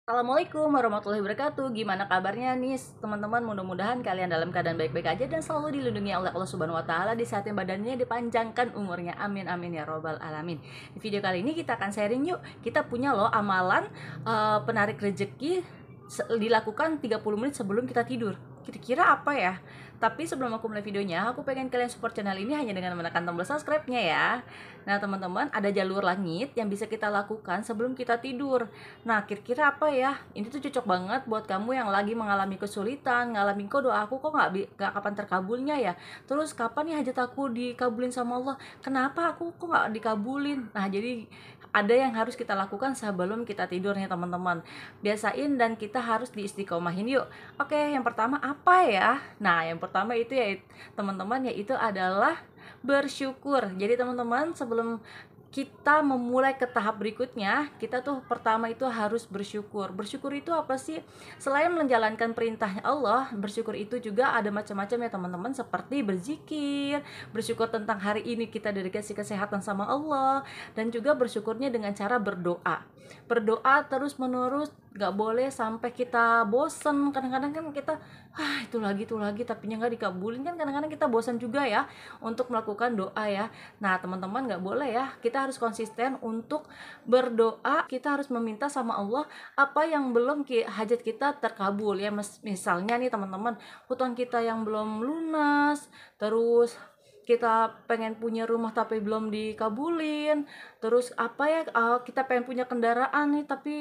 Assalamualaikum warahmatullahi wabarakatuh. Gimana kabarnya nih teman-teman? Mudah-mudahan kalian dalam keadaan baik-baik aja dan selalu dilindungi oleh Allah Subhanahu wa taala di saat yang badannya dipanjangkan umurnya. Amin amin ya robbal alamin. Di video kali ini kita akan sharing yuk. Kita punya loh amalan penarik rezeki dilakukan 30 menit sebelum kita tidur. Kira-kira apa ya? Tapi sebelum aku mulai videonya, aku pengen kalian support channel ini hanya dengan menekan tombol subscribe-nya ya. Nah, teman-teman, ada jalur langit yang bisa kita lakukan sebelum kita tidur. Nah, kira-kira apa ya? Ini tuh cocok banget buat kamu yang lagi mengalami kesulitan, ngalamin kok doa aku kok nggak kapan terkabulnya ya? Terus kapan ya hajat aku dikabulin sama Allah? Kenapa aku kok nggak dikabulin? Nah, jadi ada yang harus kita lakukan sebelum kita tidur nih teman-teman. Biasain dan kita harus diistiqomahin yuk. Oke, yang pertama apa ya? Nah, yang pertama itu ya teman-teman, yaitu adalah bersyukur. Jadi teman-teman, sebelum kita memulai ke tahap berikutnya, kita tuh pertama itu harus bersyukur. Bersyukur itu apa sih? Selain menjalankan perintahnya Allah, bersyukur itu juga ada macam-macam ya teman-teman, seperti berzikir, bersyukur tentang hari ini kita dikasih kesehatan sama Allah, dan juga bersyukurnya dengan cara berdoa. Berdoa terus menerus, gak boleh sampai kita bosen. Kadang-kadang kan kita itu lagi tapi nggak dikabulin, kan kadang-kadang kita bosan juga ya untuk melakukan doa ya. Nah teman-teman, nggak boleh ya, kita harus konsisten untuk berdoa. Kita harus meminta sama Allah apa yang belum hajat kita terkabul ya. Misalnya nih teman-teman, hutang kita yang belum lunas, terus kita pengen punya rumah tapi belum dikabulin, terus apa ya, kita pengen punya kendaraan nih tapi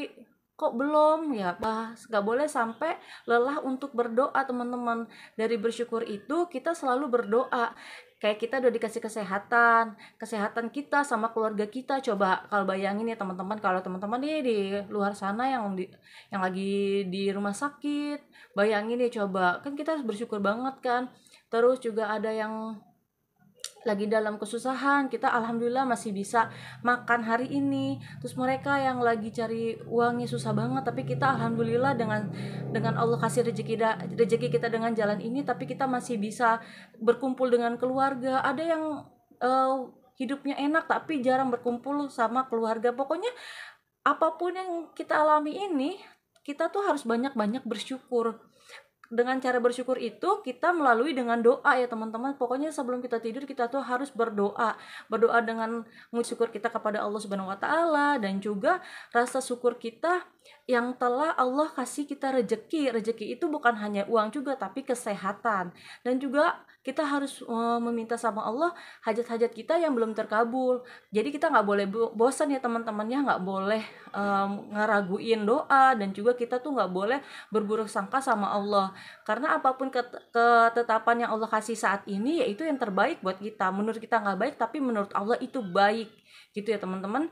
kok belum ya. Nggak boleh sampai lelah untuk berdoa teman-teman. Dari bersyukur itu kita selalu berdoa. Kayak kita udah dikasih kesehatan kita sama keluarga kita. Coba kalau bayangin ya teman-teman, kalau teman-teman nih di luar sana yang lagi di rumah sakit, bayangin ya, coba kan kita harus bersyukur banget kan. Terus juga ada yang lagi dalam kesusahan, kita alhamdulillah masih bisa makan hari ini. Terus mereka yang lagi cari uangnya susah banget, tapi kita alhamdulillah dengan Allah kasih rezeki kita dengan jalan ini, tapi kita masih bisa berkumpul dengan keluarga. Ada yang hidupnya enak tapi jarang berkumpul sama keluarga. Pokoknya apapun yang kita alami ini, kita tuh harus banyak-banyak bersyukur. Dengan cara bersyukur itu kita melalui dengan doa ya teman-teman. Pokoknya sebelum kita tidur kita tuh harus berdoa dengan mensyukur kita kepada Allah Subhanahu wa taala, dan juga rasa syukur kita yang telah Allah kasih kita rezeki itu bukan hanya uang juga, tapi kesehatan. Dan juga kita harus meminta sama Allah hajat-hajat kita yang belum terkabul. Jadi kita nggak boleh bosan ya teman-temannya, nggak boleh ngeraguin doa, dan juga kita tuh nggak boleh berburuk sangka sama Allah. Karena apapun ketetapan yang Allah kasih saat ini, yaitu yang terbaik buat kita. Menurut kita nggak baik, tapi menurut Allah itu baik, gitu ya teman-teman.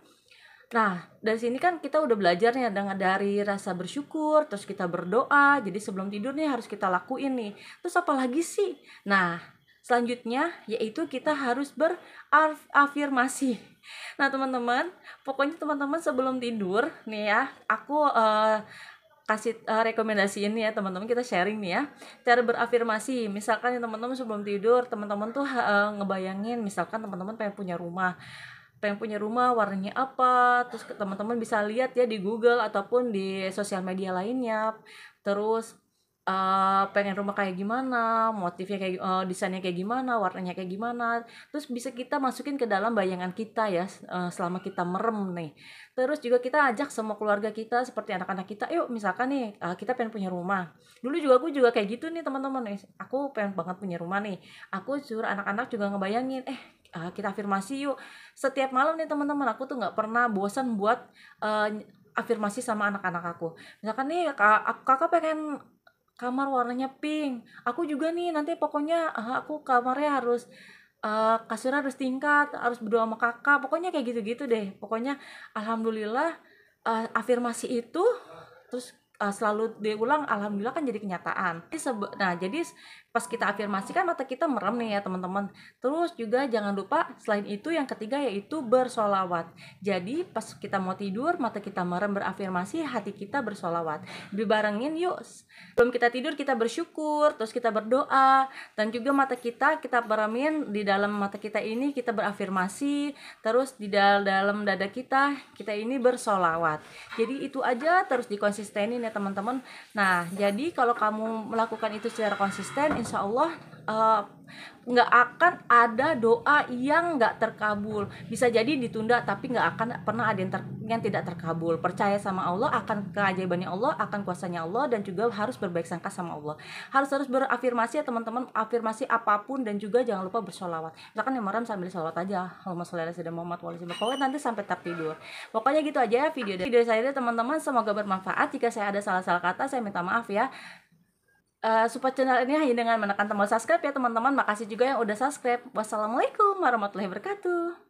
Nah, dari sini kan kita udah belajar nih dari rasa bersyukur, terus kita berdoa. Jadi sebelum tidur nih harus kita lakuin nih. Terus apa lagi sih? Nah, selanjutnya yaitu kita harus berafirmasi. Nah, teman-teman, pokoknya teman-teman sebelum tidur nih ya, aku kasih rekomendasi ini ya teman-teman, kita sharing nih ya cara berafirmasi. Misalkan ya teman-teman sebelum tidur, teman-teman tuh ngebayangin, misalkan teman-teman pengen punya rumah warnanya apa. Terus teman-teman bisa lihat ya di Google ataupun di sosial media lainnya. Terus pengen rumah kayak gimana, motifnya kayak desainnya kayak gimana, warnanya kayak gimana. Terus bisa kita masukin ke dalam bayangan kita ya, selama kita merem nih. Terus juga kita ajak semua keluarga kita seperti anak-anak kita, yuk misalkan nih kita pengen punya rumah. Dulu juga aku juga kayak gitu nih teman-teman nih, aku pengen banget punya rumah nih. Aku suruh anak-anak juga ngebayangin, kita afirmasi yuk. Setiap malam nih teman-teman, aku tuh nggak pernah bosan buat afirmasi sama anak-anak aku. Misalkan nih kakak pengen kamar warnanya pink, aku juga nih nanti pokoknya aku kamarnya harus kasurnya harus tingkat, harus berdua sama kakak. Pokoknya kayak gitu-gitu deh. Pokoknya alhamdulillah afirmasi itu terus selalu diulang, alhamdulillah kan jadi kenyataan. Nah, jadi pas kita afirmasi kan mata kita merem nih ya teman-teman. Terus juga jangan lupa selain itu yang ketiga yaitu bersolawat. Jadi pas kita mau tidur mata kita merem berafirmasi, hati kita bersolawat. Dibarengin yuk, sebelum kita tidur kita bersyukur, terus kita berdoa, dan juga mata kita meremin, di dalam mata kita ini kita berafirmasi, terus di dalam dada kita ini bersolawat. Jadi itu aja terus dikonsistenin ya teman-teman. Nah, jadi kalau kamu melakukan itu secara konsisten, insya Allah nggak akan ada doa yang nggak terkabul. Bisa jadi ditunda, tapi nggak akan pernah ada yang tidak terkabul. Percaya sama Allah, akan keajaibannya Allah, akan kuasanya Allah, dan juga harus berbaik sangka sama Allah. Harus berafirmasi ya teman-teman, afirmasi apapun, dan juga jangan lupa bersolawat. Misalkan yang malam sambil solawat aja, Allahumma sholli ala sayyidina Muhammad wa ala alihi, pokoknya nanti sampai tertidur. Pokoknya gitu aja ya video saya teman-teman, semoga bermanfaat. Jika saya ada salah-salah kata, saya minta maaf ya. Support channel ini hanya dengan menekan tombol subscribe ya teman-teman. Makasih juga yang udah subscribe. Wassalamualaikum warahmatullahi wabarakatuh.